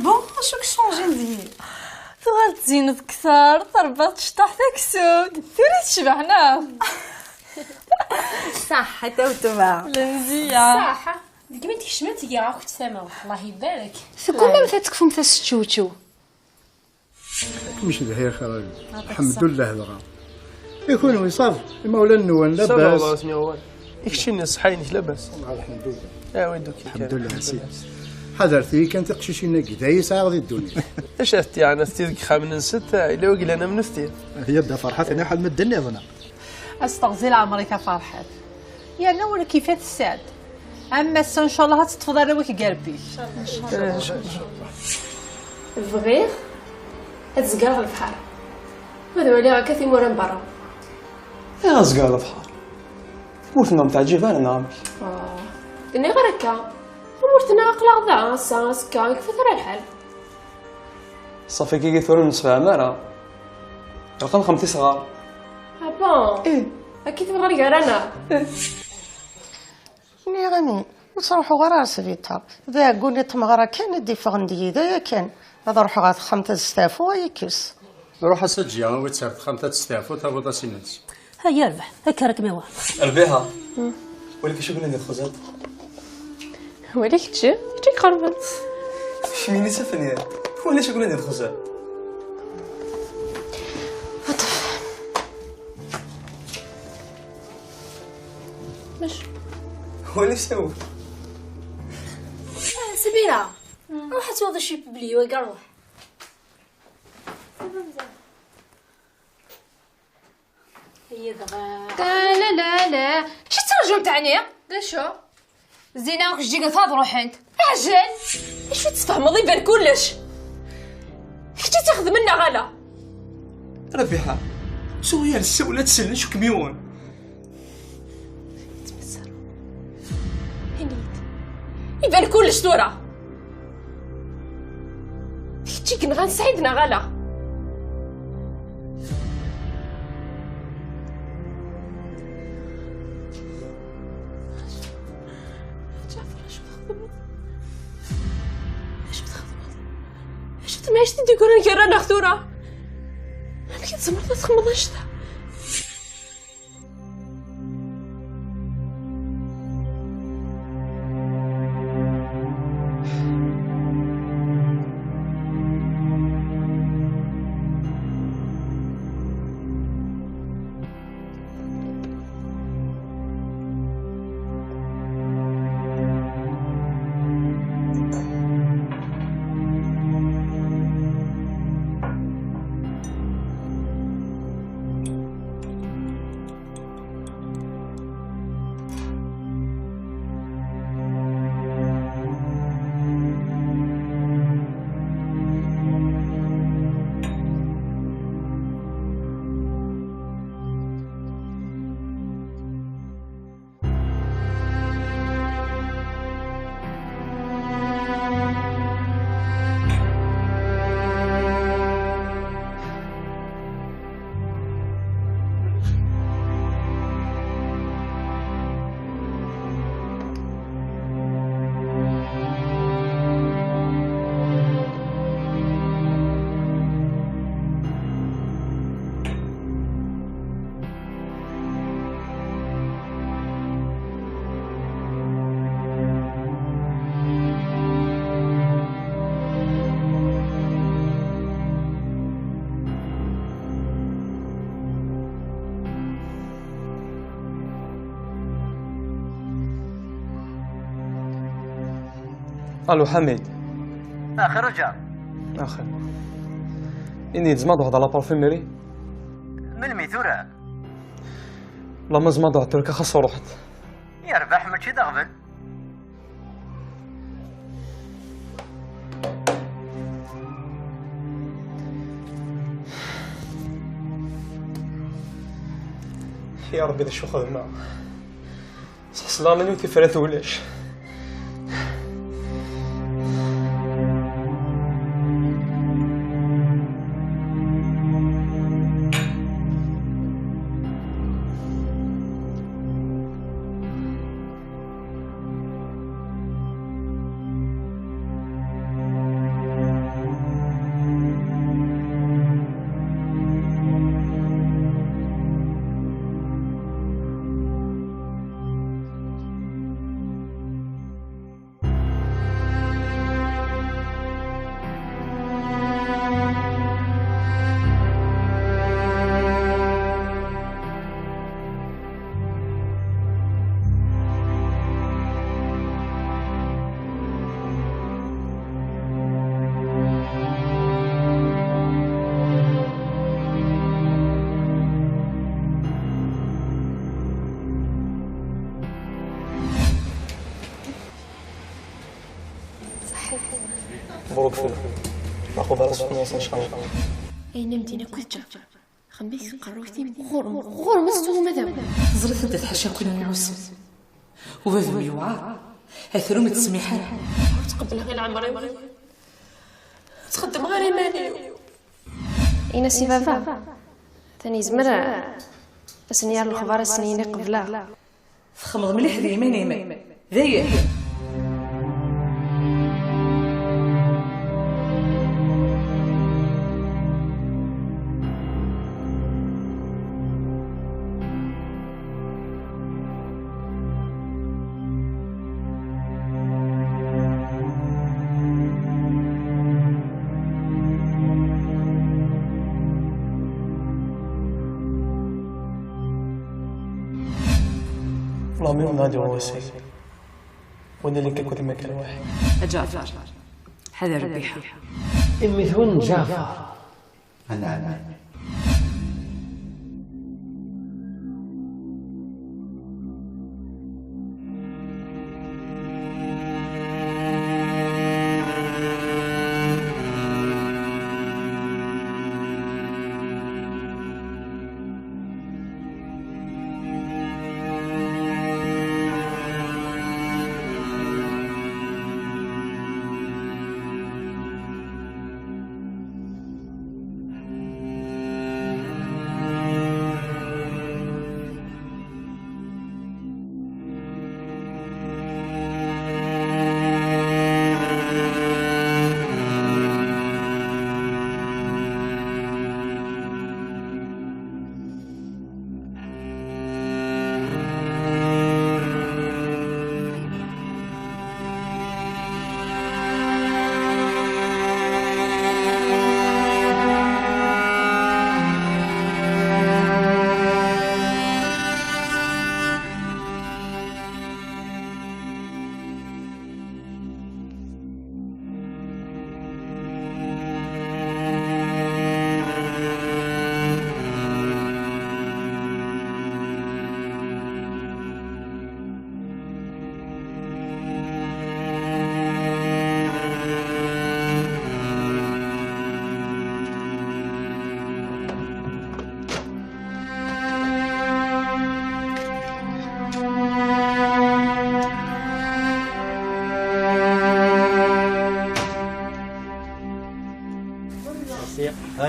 بون شوك شونجي ندير ثغال تزينو كثار ضربات شطح تكسود ثوري تشبعنا صح توتما لنزية صح ديك ما تكشمت يا اخت سما الله يبارك كل ما فاتكم تسجوجو مش دهير خرج الحمد لله دغا يكون ويصاف مولا النوان لاباس والله سمي هو يكشيني صحيني لاباس الحمد لله يا ويدوك الحمد لله سيدي حضرتي كانت تقشيشينا كدا يسعى غادي الدنيا اش اختي انا ستيك خامن نست الا وقيل انا من نفتي هي بدا فرحات انا حال مدني اظن استغزل عمرك فرحات يا نور كيفات السعد اما ان شاء الله تتفضل روك قلبي ان شاء الله الفغير تزقر في البحر هذا ولي غا كثي مورا برا يا زقار البحر موتنا متعجب انا نعمل قلني غير هكا مرتنا اقلع ضاع سكا كيف ترى الحال صافي كي يثورون نصف عماره رقم 5 صغار بون ايه اكيد بغير انا ني غني وتروحوا غير سبيطار ذا قولي تمغرا كان دي فغندي ذا كان هذا روحوا غا 5 ستافو يكس نروح اسجيا ويتصرف 5 ستافو تابوطا سينات هيا ربح هكا راك ميوا ربيها ولكن شو قلنا ندير خزات وليك تجي قربت شميني سفنيا ولا شو قلنا ندير خزات باش ولا سوي سبيرة روح توضي شي بلي وقع روح هي دغا لا لا لا شي ترجم تاعني لا شو زينه واش تجي تهضر روح انت اجل اش تفهمض يبان كلش كنتي تاخذ منا غلا ربيها شو هي السولة تسلش كميون يبان كلش دورة. تيجي كنا غنسعدنا غالا. ما عشت ديكور نكرا نخثورة. ما كنتزمر تخمض الشتا. الو حميد. اخر رجع اخر اني زعما واحد لا بارفيميري من ميثورة لا ما زعما ضاع تركا خاصو روحت يربح ماشي دغبل. يا ربي ذا شو خدمة سلامني وتفرث ولاش. مبروك فيك ناخذ راسك ان شاء الله. اين مدينه كنت خميس قروتي غور مستو مدام زرت انت تحشا كنا نعوس وفاف ميوعة اثرو متسميحة تقبل غير العمر تخدم غير مالي. اين سي بابا ثاني زمر اسنيار الخبار السنين قبلها فخمض مليح ذي يمين ذي والله من نادي ووسي وانا اللي كنت مكان واحد. جعفر هذا ربيحة امي ثون جعفر انا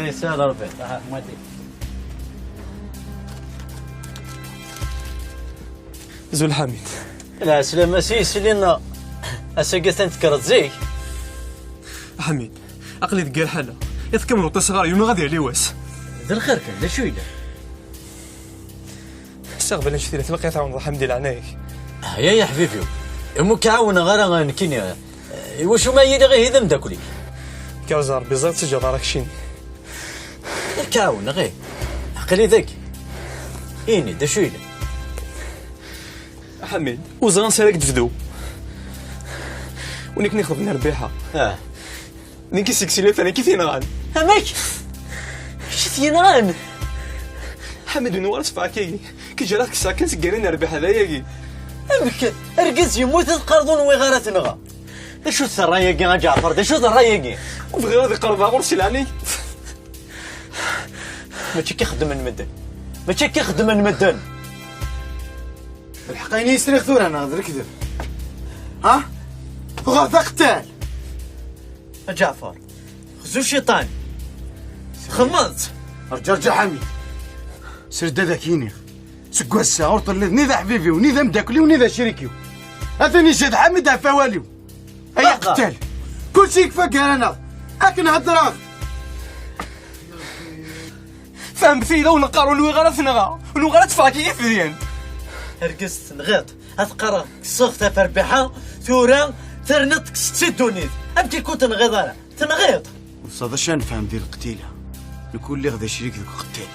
هاي سهل ربي مودي زول حميد لا سلام سيس لنا اساقا تنذكر زيك حميد عقلي دقال حالة يتكمل وطي صغار يونو غادي عليه واس ذا الخير كان لا شو يدير استقبل نشتي لك لقيت عون حمدي لعناك يا حبيبي امك عاون غير نكيني واش ما يدي غير هذا مداكلي كاوزار بيزار تسجل راك شين كاون غير عقلي ذاك إني دا شو يدير حميد وزغان سالك تفدو ونيك ناخذ من ربيحة نيكي سكسيلي ثاني كيف ينغان همك شت ينغان حمد ونوار تفاكي كي جراك ساكن سكرين ربيحة ذا يجي همك ارقز يموت القرضون وغير تنغى دا شو الثرايقي يا جعفر دا شو الثرايقي وفي غير هذه قرضة غرسي لعني ماشي كيخدم المدن ماشي كيخدم المدن الحقيني يسرق ثور انا غير كذب ها وغادا قتال جعفر خزو شيطان خمضت رجع حميد سرد ذاكيني سكوا الساعة طلت ني ذا حبيبي وني ذا مداكلي وني ذا شريكيو هذا نشاد حميد عفواليو اي قتال كل شيء كفاك انا لكن هضرات فهم بثيلة ونقارو لوي غالا ثنغا ولو غالا تفاكي يفدين هرقست نغيط أتقرا صفتا فربحة ثورا ثرنط ستدونيت أمتي كنت نغيض أنا تنغيط وصاد شان فهم ديال القتيلة نكون اللي غدا شريك ذوك قتال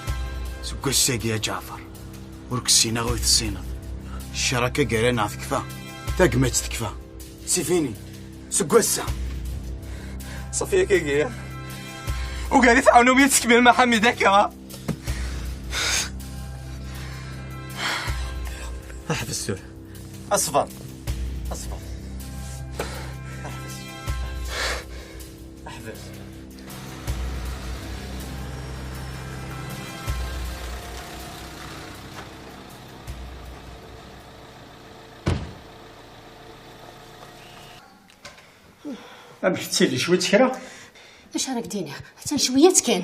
سكوا الساقي يا جعفر وركسينا غويت الصينة الشراكة قرانا تكفى تاقمات تكفى سيفيني سكوا السا صفية كيكيا وقالي تعاونوا بيا تكمل مع حميد هكا احبس سور اصبر اصبر احبس امك تسيلي شويه كرا اش راك دينا حتى شويه كان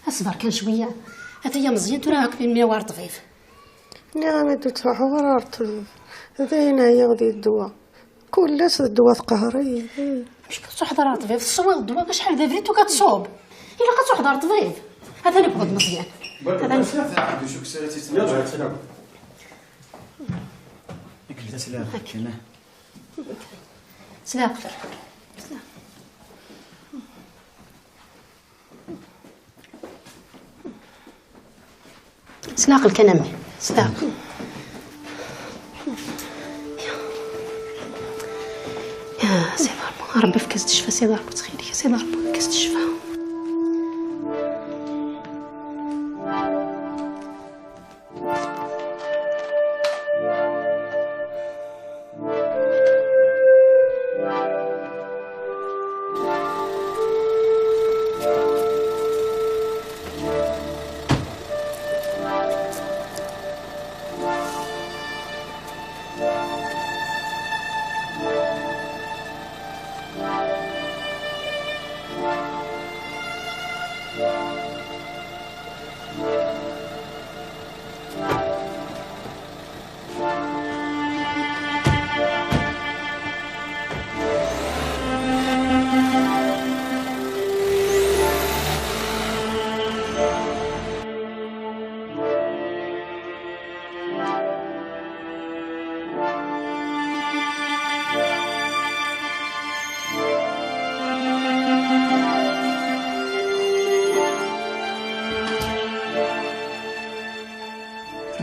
اصبر كان شويه هذا هي مزيان تراك بين منوار طفيف لا ما تدفع ورارت هذا هنا هي غادي الدواء كل ناس الدواء قهريه مش كتروح دار طفيف الصواب الدواء شحال دابا ريتو كتصوب الا كتروح دار طفيف هذا نبغض مزيان هذا نفهم شو كسرتي يلا سلام ياك سلام كنا سلام سلاق الكنمي سلاق يا سي ضربو ربي في كاس الشفا سي ضربو تخيلي سي ضربو في كاس الشفا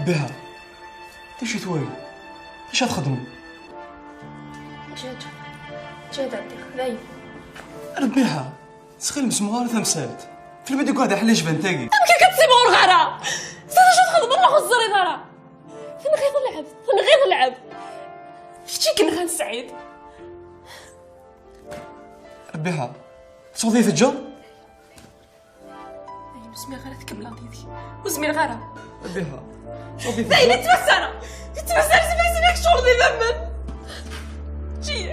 بها ايش توي ايش تخدموا جاد عندي خذاي ربيها سخيل مسمغار ثمسات في البداية قاعد حل جبن تاقي كي كتسيبو الغرا زاد شو تخدم الله خزر دارا فين غير اللعب شتي كنغان سعيد ربيها صوتي في الجر وسمي غير تكمل غادي وسمي الغرا ربيها صوتي في لا الا تمسنا سمعت شغل دي ذمن جي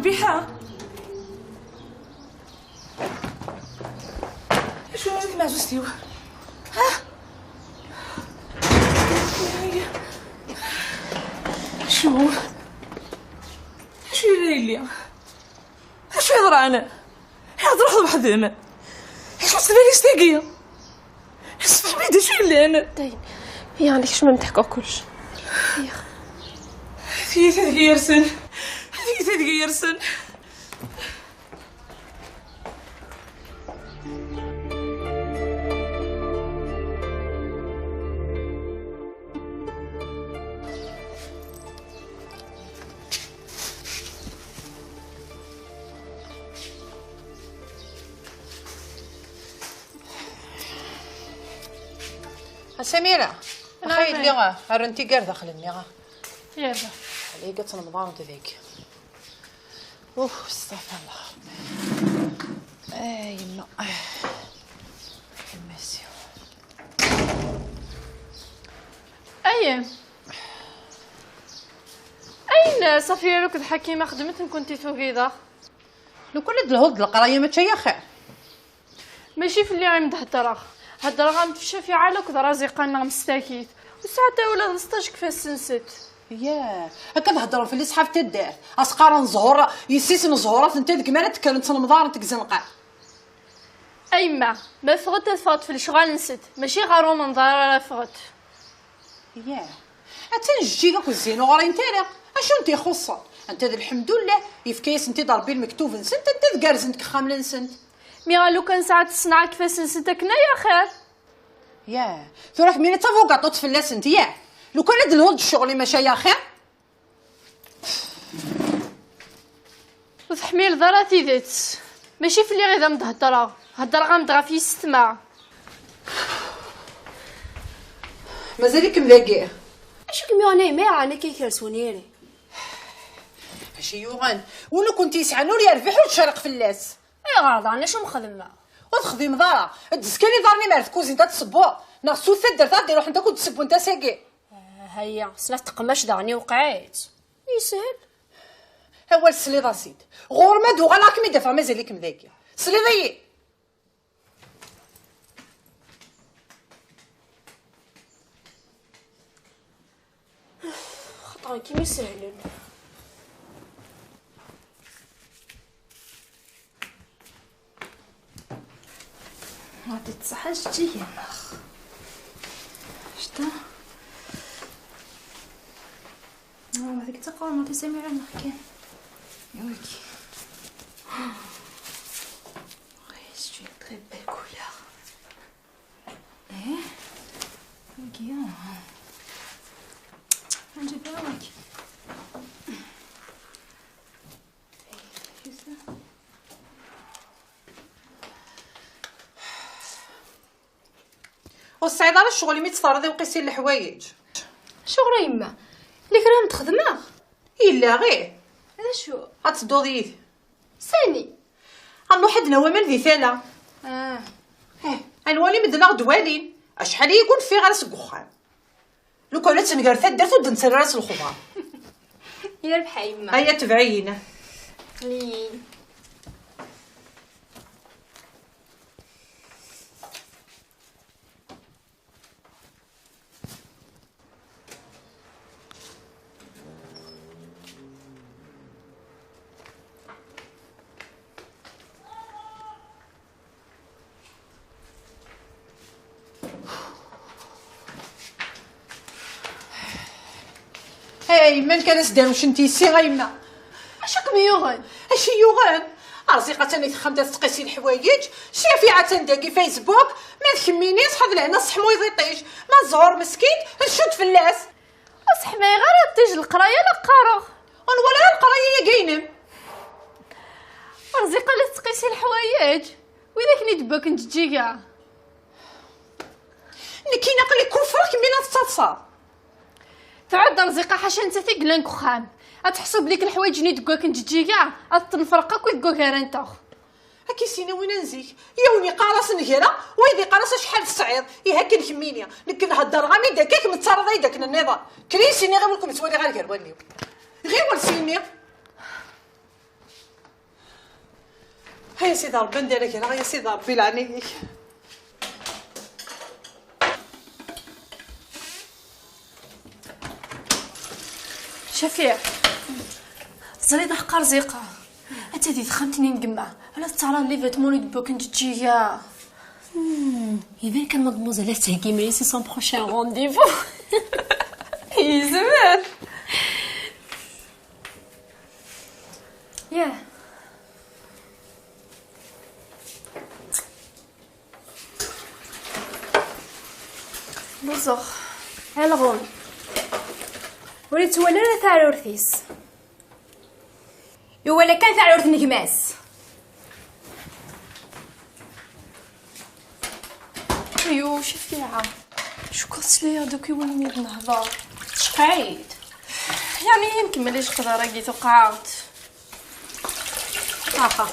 ربيحه شو هذيك مع زوج تيوه ها شو ليلي شو يهضر انا يهضر واحد بحذمه شو تسبالي ستاقيه صاحبي شو اللي انا طيب يعني كش ما نضحكوا كلش هذيك يرسن هذيك يرسن سميرة انا خايد لي هرنتي قار داخل النغا يلا علي قلت رمضان ذيك استغفر الله يما ميرسي اين صفيه لو كنت حكيمه خدمتهم كنتي توقيضه لو كل الهود القرايه ما تشيا خير ماشي في اللي عم تهضر هضر غام في شفيعه لو كذا رازقه نغم ستاكيت وساعتها ولاد 16 كيفاش سنست ياه هكا نهضروا في اللي صحاب تدار اسقار زهور يسيسن زهورات انت ديك مالك كانت رمضان تكزنقع ايما ما فغت في الشغال نست ماشي غارو منظر راه فغت ياه اتنجي كاك الزينو غاري نتايا اشو انت خصه انت الحمد لله يفكيس انت ضربي المكتوب نسنت انت تكارز انت خامله نسنت مي غالو كان ساعه تصنع كيفاش نسنتك يا خير ياه ثورك مين تفوق عطوت في اللاس انت ياه لو كان هاد الولد الشغل ماشي يا خير وتحميل ضراتي ذات ماشي في اللي غير هضر غامضغا في يستمع مازالك مذاقيه اشو كمي انا ما انا كيكرسونيري ماشي يوغان ولو كنتي يسعنوا لي يربحوا وتشرق في اللاس اي غلط انا شو مخدمه وتخدم دارا تسكني دارني مال كوزين تتصبوا ناقصو ثدر تديروا حنا كنت تسبوا انت ساقي هيا سلاف تقماش دارني وقعت يسهل هو السليضه سيد غور ما دوغا راكم يدافع مازالك مذاكيه سليضه خطرا كيما يسهلن ما تتصحاش تجي مخ شتا هذيك تقوى ما تسمع عنها كان يا ولدي c'est une très belle couleur regarde نجيب لك والصعيد على الشغل مي تفرضي وقيسي الحوايج شغل يما اللي كرهم تخدمه الا غير هذا شو غتدوضيه ثاني غنوحد نوامل ذي ثالا انوالي مدنا غدوالين اشحال يكون في غرس كوخان لو كانت تنقر ثدرت ودنت راس الخضار يا ربحه يما هيا تبعينا لين من كان اسدان واش انتي سي غايمه اشاك ميوغن اشي يوغان رزيقه تاني تخمت تقيسي الحوايج شافعه تنداكي فيسبوك ما تخمينيش حظ لهنا صحمو يطيش ما الزهور مسكين نشد في اللاس اصح ما غير تيجي القرايه لا قارغ ولا القرايه يا قاينم رزيقه لا تقيسي الحوايج واذا كني دباك انت تجي كاع نكي نقلي كل فرق مين تتصل تعود رزيقه حاشا انت تيقلانك خام اتحسب ليك الحوايج ني دكاك انت تجي كاع اتنفرقك ويدكوك انت هاكي سينا وين نزيك يا وني قارص نهيرا ويدي قارص شحال الصعيد يهكا نكمينيا لكن هالدار غامي داكك متصرض يداك النظام كري سيني غير لكم تولي غير وليو غير ولسيني هيا سيدي ربي نديرك هنا، يا سيدي ربي لعنيك. شفيع زريدة حقا رزيقة انت دي دخلتني نجمع على ترى لي فيتمون يدبو كنت تجيا يبان كان مدموزيل تهكي معايا سي سون بروشين رونديفو. اي زمان ياه بوزوخ الغون وليت ولا لا تاع الورثيس ولا كان تاع الورث نكماس. ايوا شفيعة شو كنت ليا دوكي وين نهضر شقيت يعني يمكن مليش قدر راكي وقعت هاها.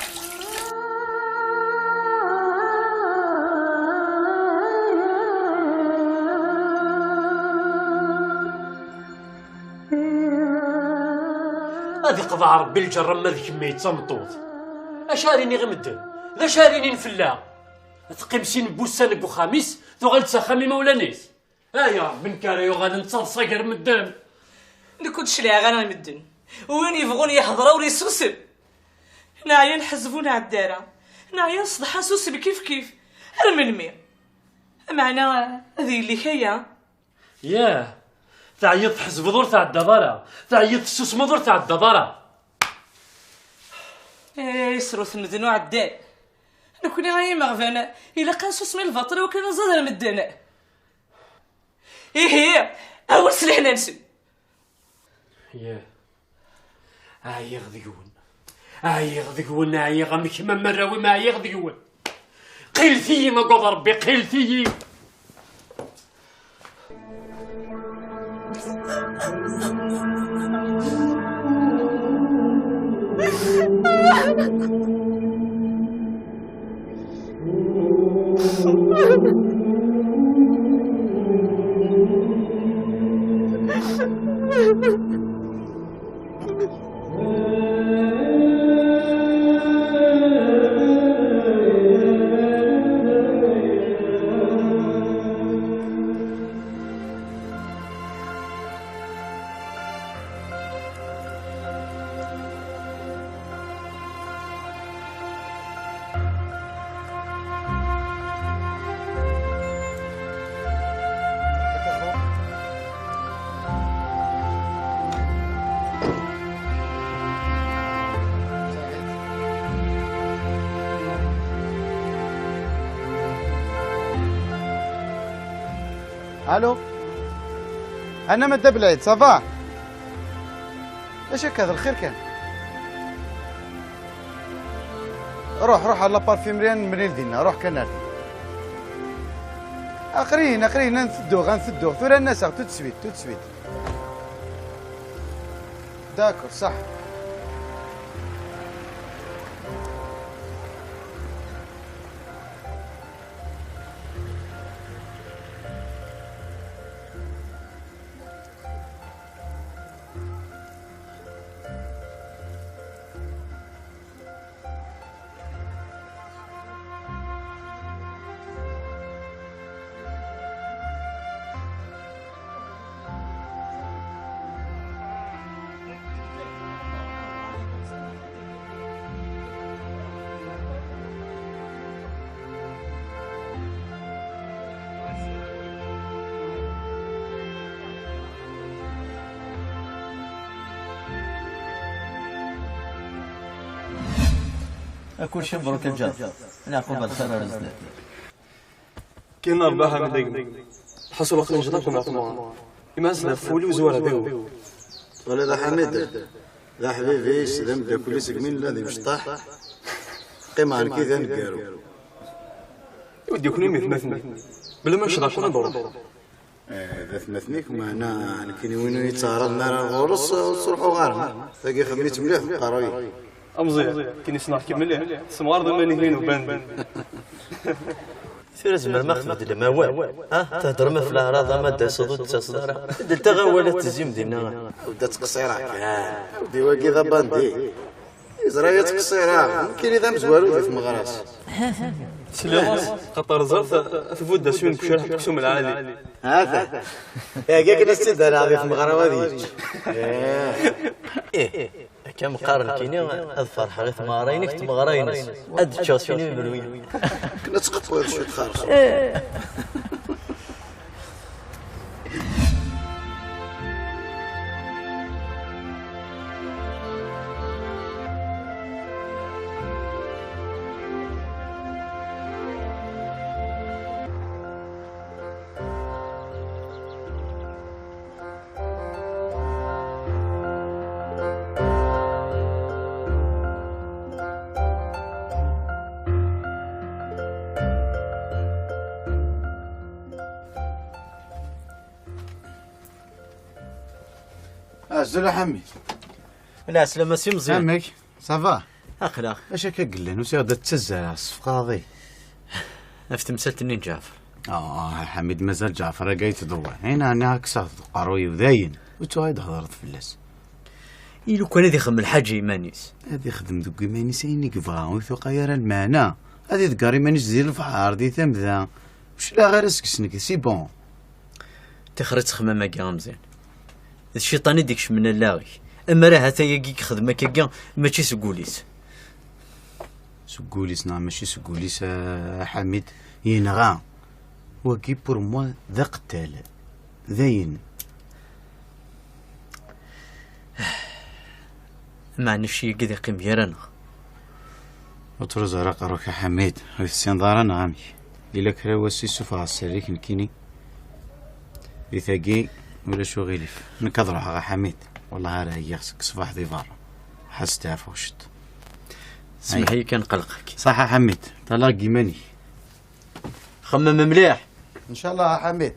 هذه قضاء ربي الجرم ماذ كميت صمطوط اشاريني غمدن ذا شاريني نفلا تقمسين بوسان بو خامس ثو غلت خامي مولانيس يا رب نكاريو غادي نتصدق مدن نكون شليها غانا نمدن وين يبغون يحضروا وريسوسب نايا نحزبونا على الدارة نايا نصدح نسوسب كيف انا من المية معنا هذه اللي هي ياه تعيط حزب دور تاع الدبارة تعيط السوس مدور تاع الدبارة سروث ندنو عدال نكوني غاية مغفانا إلا كان سوس من الفطر وكان زاد مدانا هي أول سلاح ننسو ياه عايغ ذقون عايغ مك ما مراوي ما عايغ ذقون قيل فيي ما قضى ربي قيل فيي الو انا مد بالعيد صافا ايش هكا الخير كان روح على بارفيمريان من دينا روح كنار اقرين غنسدو ثورا الناس تو تسويت داكور صح كل شيء مبروك الجاز انا قبل سنه رزق كاين رباها من داك حصل وقت نجدكم عطمان إما سنا فولي وزوار هذاو ولا ذا حميد ذا حبيبي سلام ذا كل سقمين الذي مشطح قيمة عن كذا نقارو ودي كوني مثمثني بلا ما نشرح كون ندور ذا ثمثنيك معنا كاين وينو يتعرض نار الغرس وصروحو غارنا تلاقي خدميت مليح في القراوي أمزيان كاين يصنع كي مليح سمغار ضماني هين وبان سير زعما ما خدمت ما والو تهضر ما في الاعراض ما داسض تصدر انت غا ولا تزيم دينا ودا تقصيرك ودي واقي ذا باندي زرايتك قصيره يمكن اذا مزوالو في مغراس سلام خاطر زرت في فودا سوين كشرح كسوم العالي هذا يا كاك نستد انا في المغرب هذه كم قارن كيني اظفر حغيث مارينك تمغرينس اد تشوفيني بالوين كنا تسقطوا شويه خارج زول حمي لا سلامة سي مزيان عمك صافا اخلاق اش هكا قلان وسي غادا تزال الصفقه هذه افت مسالتني جعفر حميد مازال جعفر قايت تضوى انا هاك قروي وذاين وتو هايد هضرت فلاس إلو كان هذي يخدم الحاج إيمانيس هذي يخدم دوك إيمانيس أيني كبغا ويثوق غير المعنى هذي ذكر إيمانيس زي الفحار دي ثمذا وش لا غير اسكسنك سي بون تخرج تخمم هكا مزيان الشيطان يديكش من اللاغي اما راه هتا ياكيك خدمك هكا ماشي سكوليس سكوليس نعم ماشي سكوليس حميد ينغى وكي بور موا ذا قتال ذاين ما نفشي كذا قيم يرانا وترز راه روك حميد في السنظار عامي الا كرا واسي سوف غاسريك نكيني بثاقي ولا شو غيلف نكضر غا حميد والله راه هي خصك صباح ديفار حس تعرف وشت سمحي كنقلقك صح حميد طلاق ماني خمم مليح ان شاء الله حميد